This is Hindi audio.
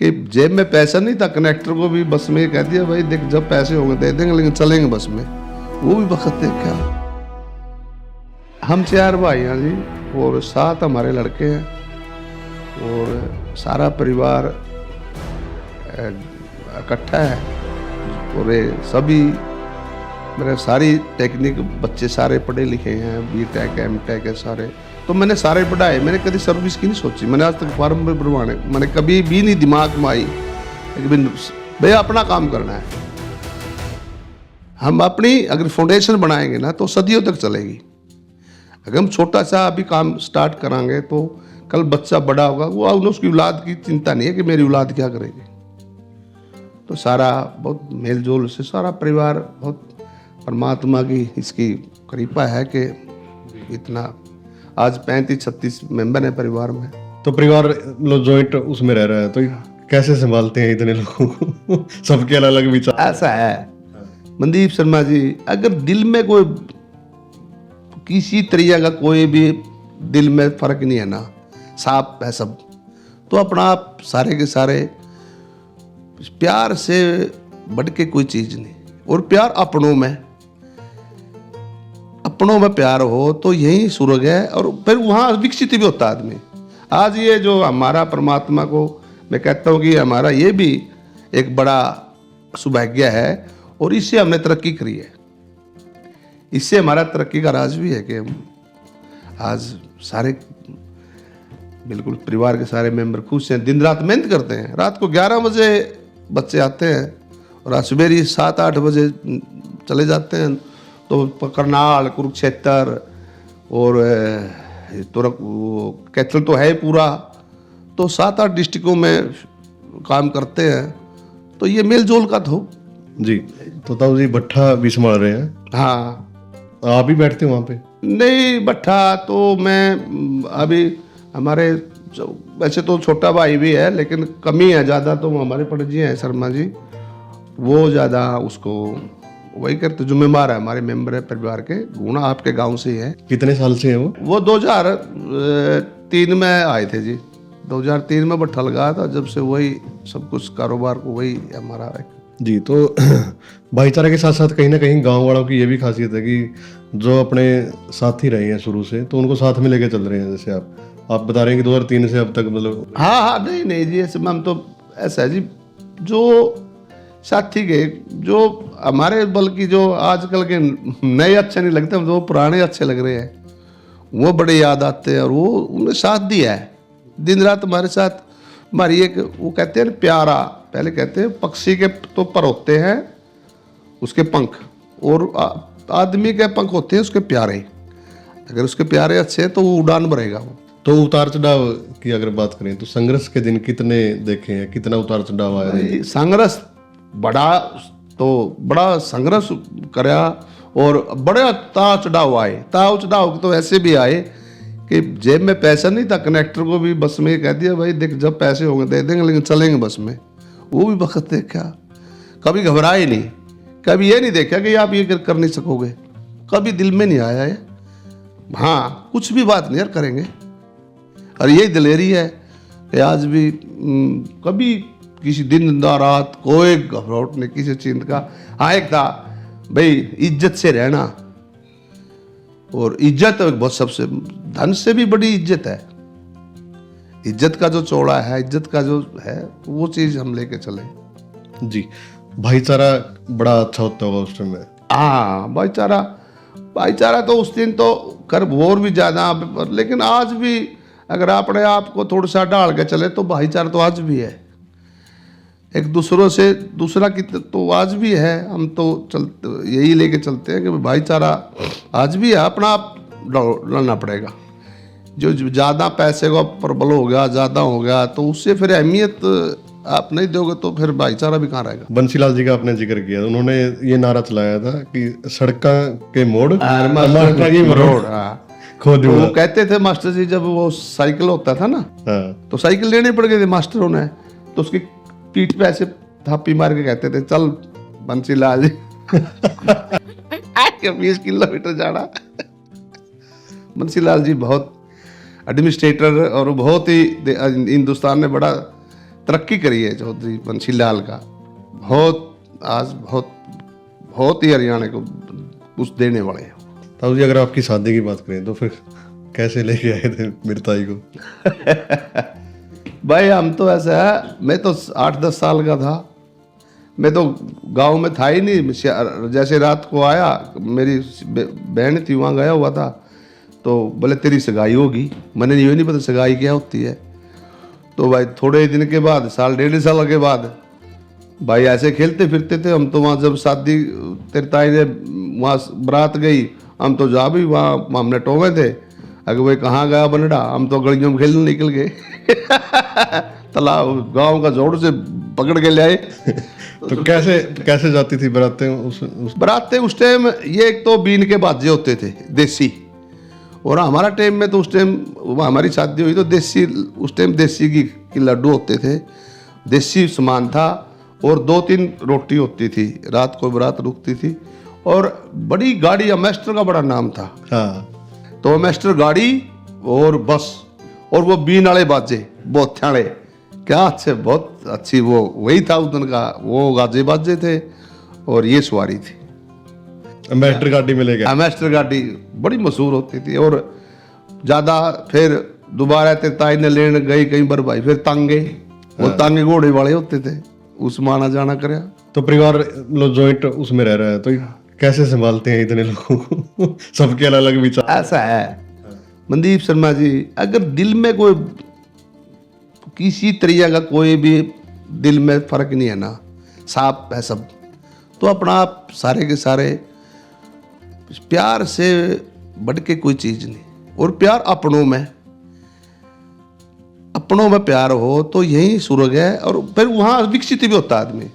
कि जेब में पैसा नहीं था, कनेक्टर को भी बस में कह दिया भाई देख जब पैसे होंगे दे देंगे लेकिन चलेंगे बस में। वो भी वक्त देखा। हम 4 भाई हैं जी और 7 हमारे लड़के हैं और सारा परिवार इकट्ठा है और सभी मेरे सारी टेक्निक बच्चे सारे पढ़े लिखे हैं, B.Tech M.Tech है सारे। तो मैंने सारे पढ़ाए, मैंने कभी सर्विस की नहीं सोची, मैंने आज तक फार्म में भरवाने मैंने कभी भी नहीं दिमाग में आई भैया अपना काम करना है। हम अपनी अगर फाउंडेशन बनाएंगे ना तो सदियों तक चलेगी। अगर हम छोटा सा अभी काम स्टार्ट कराएंगे तो कल बच्चा बड़ा होगा, वो उसकी औलाद की चिंता नहीं है कि मेरी औलाद क्या करेगी। तो सारा बहुत मेल जोल से सारा परिवार बहुत परमात्मा की इसकी कृपा है कि इतना आज 35-36 मेंबर है परिवार में। तो परिवार मतलब जॉइंट उसमें रह रहा है, तो कैसे संभालते हैं इतने लोगों को? सबके अलग अलग विचार। ऐसा है मनदीप शर्मा जी, अगर दिल में कोई किसी तरीके का कोई भी दिल में फर्क नहीं है ना, साफ है सब, तो अपना आप सारे के सारे प्यार से बढ़ के कोई चीज नहीं। और प्यार अपनों में प्यार हो तो यही स्वर्ग है और फिर वहाँ विकसित भी होता आदमी। आज ये जो हमारा परमात्मा को मैं कहता हूँ कि हमारा ये भी एक बड़ा सौभाग्य है और इससे हमने तरक्की करी है। इससे हमारा तरक्की का राज भी है कि हम आज सारे बिल्कुल परिवार के सारे मेंबर खुश हैं, दिन रात मेहनत करते हैं। रात को 11 बजे बच्चे आते हैं और आज सवेरे 7-8 बजे चले जाते हैं। तो करनाल, कुरुक्षेत्र और कैथल तो है पूरा, तो 7-8 डिस्ट्रिक्टों में काम करते हैं। तो ये मेल जोल का तो जी। तो ताऊ जी भट्ठा भी संभाल रहे हैं? हाँ। आप ही बैठते हैं वहाँ पे? नहीं, भट्ठा तो मैं अभी हमारे वैसे तो छोटा भाई भी है लेकिन कमी है ज़्यादा, तो हमारे पड़ोसी हैं शर्मा जी, वो ज़्यादा उसको वही करते, जुम्मेवार है, हमारे मेंबर है परिवार के। गुना आपके गांव से ही है। कितने साल से है वो? 2003 में आए थे जी। 2003 में भट्ठा लगा था, जब से वही सब कुछ कारोबार को वही हमारा है जी। तो भाईचारे के साथ साथ कहीं ना कहीं गांव वालों की ये भी खासियत है कि जो अपने साथी रहे हैं शुरू से, तो उनको साथ में लेके चल रहे हैं। जैसे आप बता रहे हैं कि 2003 से अब तक मतलब। हाँ, नहीं जी, ऐसे हम तो ऐसा है जी, जो साथी के जो हमारे बल्कि जो आजकल के नए अच्छे नहीं लगते, जो पुराने अच्छे लग रहे हैं वो बड़े याद आते हैं। और वो उन्होंने साथ दिया है दिन रात हमारे साथ। हमारी एक वो कहते हैं प्यारा, पहले कहते हैं पक्षी के तो पर होते हैं उसके पंख, और आदमी के पंख होते हैं उसके प्यारे। अगर उसके प्यारे अच्छे हैं तो वो उड़ान भरेगा। वो तो उतार चढ़ाव की अगर बात करें तो संघर्ष के दिन कितने देखे हैं, कितना उतार चढ़ाव आया? संघर्ष बड़ा संघर्ष कराया और बड़े ताव चढ़ाव आए। ताव चढ़ाव तो ऐसे भी आए कि जेब में पैसा नहीं था, कनेक्टर को भी बस में कह दिया भाई देख जब पैसे होंगे दे देंगे लेकिन चलेंगे बस में। वो भी वक्त देखा। कभी घबराए नहीं, कभी ये नहीं देखा कि आप ये कर नहीं सकोगे, कभी दिल में नहीं आया है। हाँ, कुछ भी बात नहीं यार करेंगे। और यही दिलेरी है कि आज भी कभी किसी दिन रात कोई घबराहट नहीं किसी चीज का। हाँ, एक था भाई इज्जत से रहना, और इज्जत बहुत सबसे धन से भी बड़ी इज्जत है। इज्जत का जो चौड़ा है, इज्जत का जो है, वो चीज हम लेके चले जी। भाईचारा बड़ा अच्छा होता होगा उस टाइम में? हाँ, भाईचारा तो उस दिन तो कर और भी ज्यादा, लेकिन आज भी अगर अपने आप को थोड़ा सा डाल के चले तो भाईचारा तो आज भी है। एक दूसरों से दूसरा की तो आज भी है। हम तो चलते यही लेके चलते हैं कि भाईचारा आज भी है। अपना आप लड़ना पड़ेगा। जो ज़्यादा पैसे का प्रबल हो गया, ज़्यादा हो गया, तो उससे फिर अहमियत आप नहीं दोगे तो फिर भाईचारा भी कहाँ रहेगा। बंसीलाल जी का आपने जिक्र किया, उन्होंने ये नारा चलाया था कि सड़का के मोड़ रोड। हाँ, खोद तो वो कहते थे मास्टर जी, जब वो साइकिल होता था ना, तो साइकिल लेनी पड़ गई थी मास्टरों ने, तो उसकी पीठ पे ऐसे थापी मार के कहते थे चल बंसीलाल जी 20 किलोमीटर जाना। बंसीलाल जी बहुत एडमिनिस्ट्रेटर और बहुत ही हिंदुस्तान ने बड़ा तरक्की करी है चौधरी बंशी लाल का, बहुत ही हरियाणा को कुछ देने वाले हैं। ताऊ जी अगर आपकी शादी की बात करें तो फिर कैसे लेके आए थे मिरताई को? भाई हम तो ऐसा है, मैं तो 8-10 साल का था, मैं तो गांव में था ही नहीं। जैसे रात को आया, मेरी बहन थी वहाँ गया हुआ था, तो बोले तेरी सगाई होगी। मैंने ये नहीं पता सगाई क्या होती है। तो भाई थोड़े दिन के बाद, साल 1.5 साल के बाद भाई ऐसे खेलते फिरते थे हम तो वहाँ। जब शादी तेरे ताई ने वहाँ बारात गई, हम तो जा भी वहाँ हमने टोवे थे। अगर भाई कहाँ गया बनड़ा, हम तो गलियों में खेलने निकल गए। तालाब गांव का जोड़ से पकड़ के ले आए। तो कैसे जाती थी बारातें उस बारातें उस टाइम ये एक तो बीन के बाजे होते थे देसी, और हमारा टाइम में तो उस टाइम हमारी शादी हुई तो देसी, उस टाइम देसी की लड्डू होते थे, देसी सामान था, और 2-3 रोटी होती थी। रात को बारात रुकती थी, और बड़ी गाड़ी अमेस्टर का बड़ा नाम था। हाँ, तो अमेस्टर गाड़ी और बस, और वो बीन वाले बाजे बहुत थे, क्या अच्छे, बहुत अच्छी। वो वही था उस दिन का, वो गाजे बाजे थे, और ये सवारी थी। एम्बेसडर गाड़ी में ले गया। एम्बेसडर गाड़ी बड़ी मशहूर होती थी। और ज़्यादा फिर दोबारा तेरे ताई ने लेने गई कई बार भाई, फिर तांगे, वो तांगे घोड़े वाले होते थे, उसमें आना जाना कराया। तो परिवार मतलब जॉइंट उसमें रह रहा है, तो कैसे संभालते हैं इतने लोगों को? सबके अलग अलग विचार। ऐसा है मनदीप शर्मा जी, अगर दिल में कोई किसी तरीके का कोई भी दिल में फर्क नहीं है ना, साफ है सब, तो अपना आप सारे के सारे प्यार से बढ़ के कोई चीज़ नहीं। और प्यार अपनों में प्यार हो तो यही स्वर्ग है, और फिर वहाँ विकसित भी होता है आदमी।